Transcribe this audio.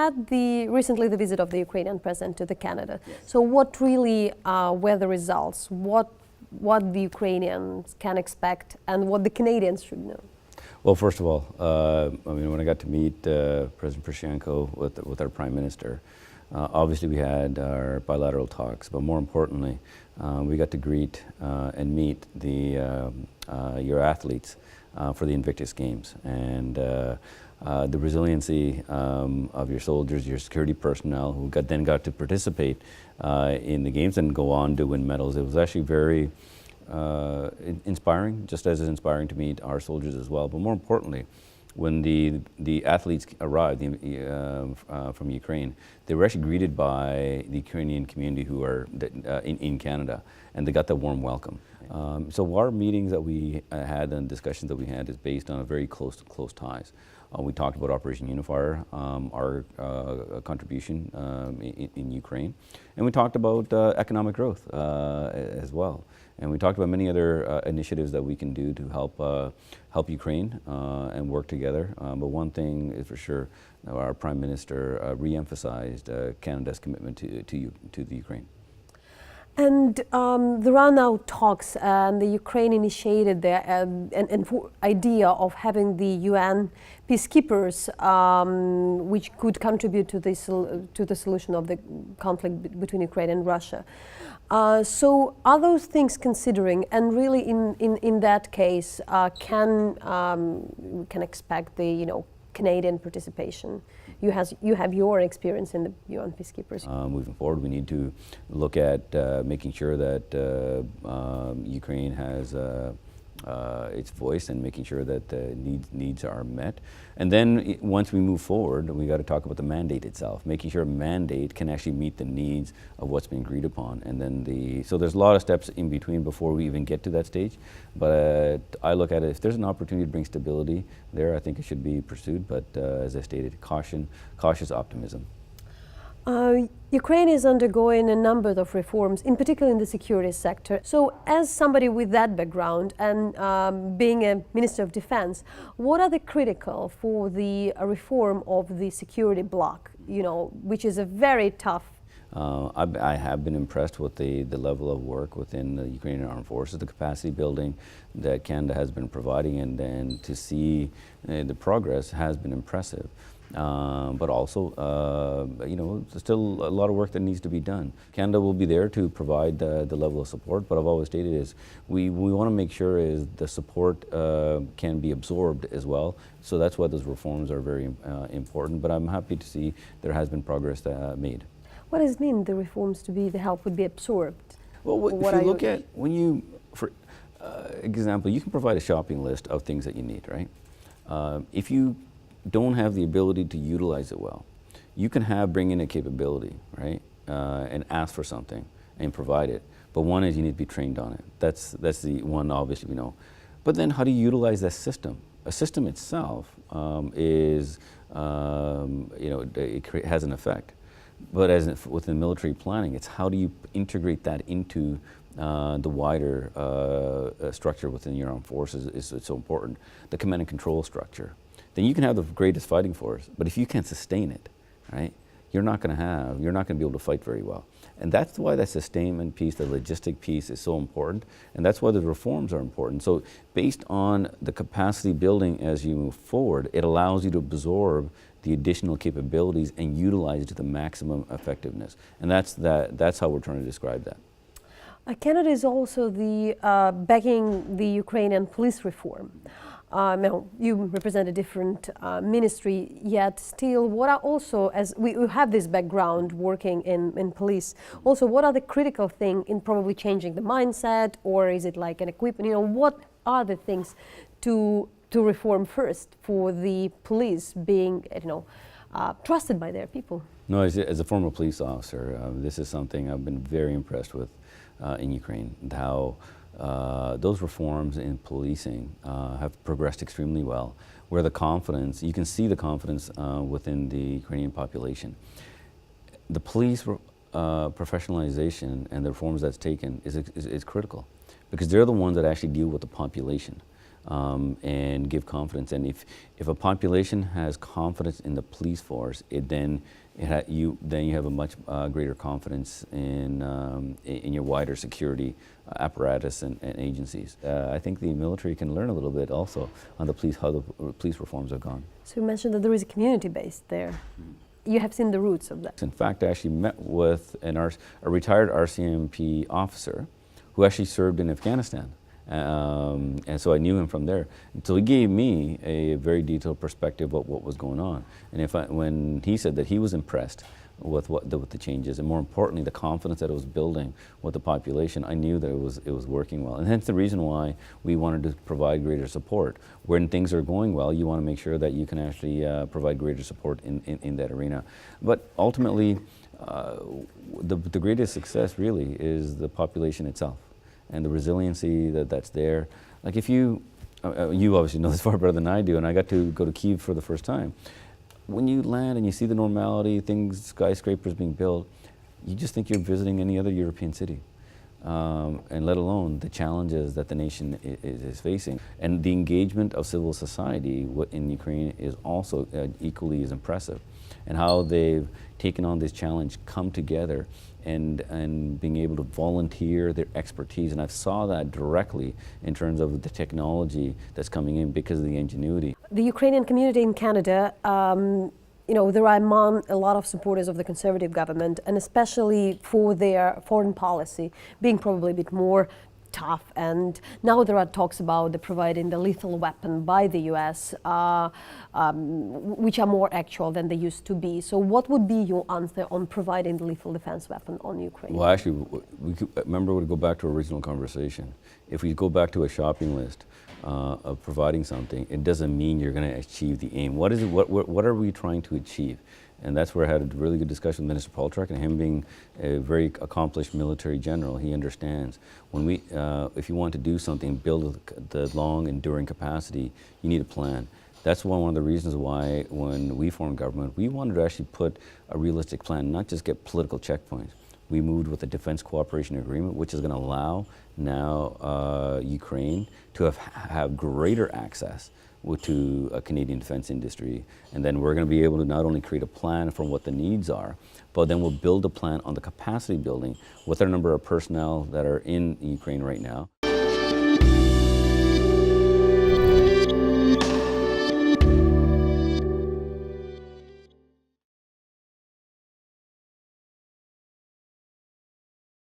had recently the visit of the Ukrainian president to the Canada. Yes. So what really were the results? What the Ukrainians can expect and what the Canadians should know? Well, first of all, I mean, when I got to meet President Poroshenko with our Prime Minister, obviously we had our bilateral talks, but more importantly, we got to greet and meet your athletes for the Invictus Games. And the resiliency of your soldiers, your security personnel who then got to participate in the games and go on to win medals. It was actually very inspiring, just as it's inspiring to meet our soldiers as well. But more importantly, when the athletes arrived from Ukraine, they were actually greeted by the Ukrainian community who are in Canada, and they got that warm welcome. So our meetings that we had and discussions that we had is based on a very close ties. We talked about Operation Unifier, our contribution in Ukraine, and we talked about economic growth as well. And we talked about many other initiatives that we can do to help Ukraine and work together. But one thing is for sure, our Prime Minister re-emphasized Canada's commitment to the Ukraine. And there are now talks, and the Ukraine initiated the idea of having the UN peacekeepers, which could contribute to the solution of the conflict between Ukraine and Russia. So are those things considering, and really in that case, we can expect the Canadian participation? You have your experience in the UN peacekeepers. Moving forward, we need to look at making sure that Ukraine has its voice and making sure that needs are met. And then once we move forward, we got to talk about the mandate itself, making sure a mandate can actually meet the needs of what's being agreed upon. And then so there's a lot of steps in between before we even get to that stage. But I look at it, if there's an opportunity to bring stability there, I think it should be pursued. But as I stated, cautious optimism. Ukraine is undergoing a number of reforms, in particular in the security sector. So as somebody with that background and being a Minister of Defense, what are the critical for the reform of the security bloc, which is a very tough? I have been impressed with the level of work within the Ukrainian Armed Forces, the capacity building that Canada has been providing, and then to see the progress has been impressive. But also, there's still a lot of work that needs to be done. Canada will be there to provide the level of support, but I've always stated is we want to make sure is the support can be absorbed as well. So that's why those reforms are very important. But I'm happy to see there has been progress made. What does it mean, the reforms to be, the help would be absorbed? Well, if you look at, for example, you can provide a shopping list of things that you need, right? If you don't have the ability to utilize it well, you can bring in a capability, right, and ask for something and provide it. But one is you need to be trained on it. That's the one obviously we know. But then how do you utilize that system? A system itself it has an effect. But within military planning, it's how do you integrate that into the wider structure within your armed forces is so important. The command and control structure. Then you can have the greatest fighting force, but if you can't sustain it, right, you're not going to be able to fight very well. And that's why that sustainment piece, the logistic piece is so important, and that's why the reforms are important. So based on the capacity building as you move forward, it allows you to absorb the additional capabilities and utilize it to the maximum effectiveness. And that's how we're trying to describe that. Canada is also backing the Ukrainian police reform. Now, you represent a different ministry, yet still, what are also, as we have this background working in police, also what are the critical things in probably changing the mindset, or is it like an equipment, what are the things to reform first for the police being, trusted by their people? No, as a former police officer, this is something I've been very impressed with in Ukraine, how those reforms in policing have progressed extremely well, where you can see the confidence within the Ukrainian population. The police professionalization and the reforms that's taken is critical, because they're the ones that actually deal with the population. and give confidence. And if a population has confidence in the police force, then you have a much greater confidence in your wider security apparatus and agencies. I think the military can learn a little bit also on how the police reforms have gone. So you mentioned that there is a community base there. You have seen the roots of that. In fact, I actually met with a retired RCMP officer who actually served in Afghanistan. And so I knew him from there. And so he gave me a very detailed perspective of what was going on. And when he said that he was impressed with the changes, and more importantly, the confidence that it was building with the population, I knew that it was working well. And hence the reason why we wanted to provide greater support. When things are going well, you want to make sure that you can actually provide greater support in that arena. But ultimately, the greatest success really is the population itself and the resiliency that's there. Like if you obviously know this far better than I do, and I got to go to Kyiv for the first time. When you land and you see the normality, skyscrapers being built, you just think you're visiting any other European city. And let alone the challenges that the nation is facing. And the engagement of civil society in Ukraine is also equally as impressive. And how they've taken on this challenge, come together, and being able to volunteer their expertise. And I saw that directly in terms of the technology that's coming in because of the ingenuity. The Ukrainian community in Canada, there are among a lot of supporters of the Conservative government, and especially for their foreign policy being probably a bit more tough. And now there are talks about providing the lethal weapon by the US, which are more actual than they used to be. So what would be your answer on providing the lethal defense weapon on Ukraine? Well, actually, remember we go back to our original conversation. If we go back to a shopping list of providing something, it doesn't mean you're going to achieve the aim. What are we trying to achieve? And that's where I had a really good discussion with Minister Polchak, and him being a very accomplished military general, he understands when if you want to do something, build the long enduring capacity, you need a plan. That's one of the reasons why when we formed government, we wanted to actually put a realistic plan, not just get political checkpoints. We moved with a defense cooperation agreement, which is going to allow now Ukraine to have greater access to a Canadian defense industry. And then we're going to be able to not only create a plan for what the needs are, but then we'll build a plan on the capacity building with our number of personnel that are in Ukraine right now.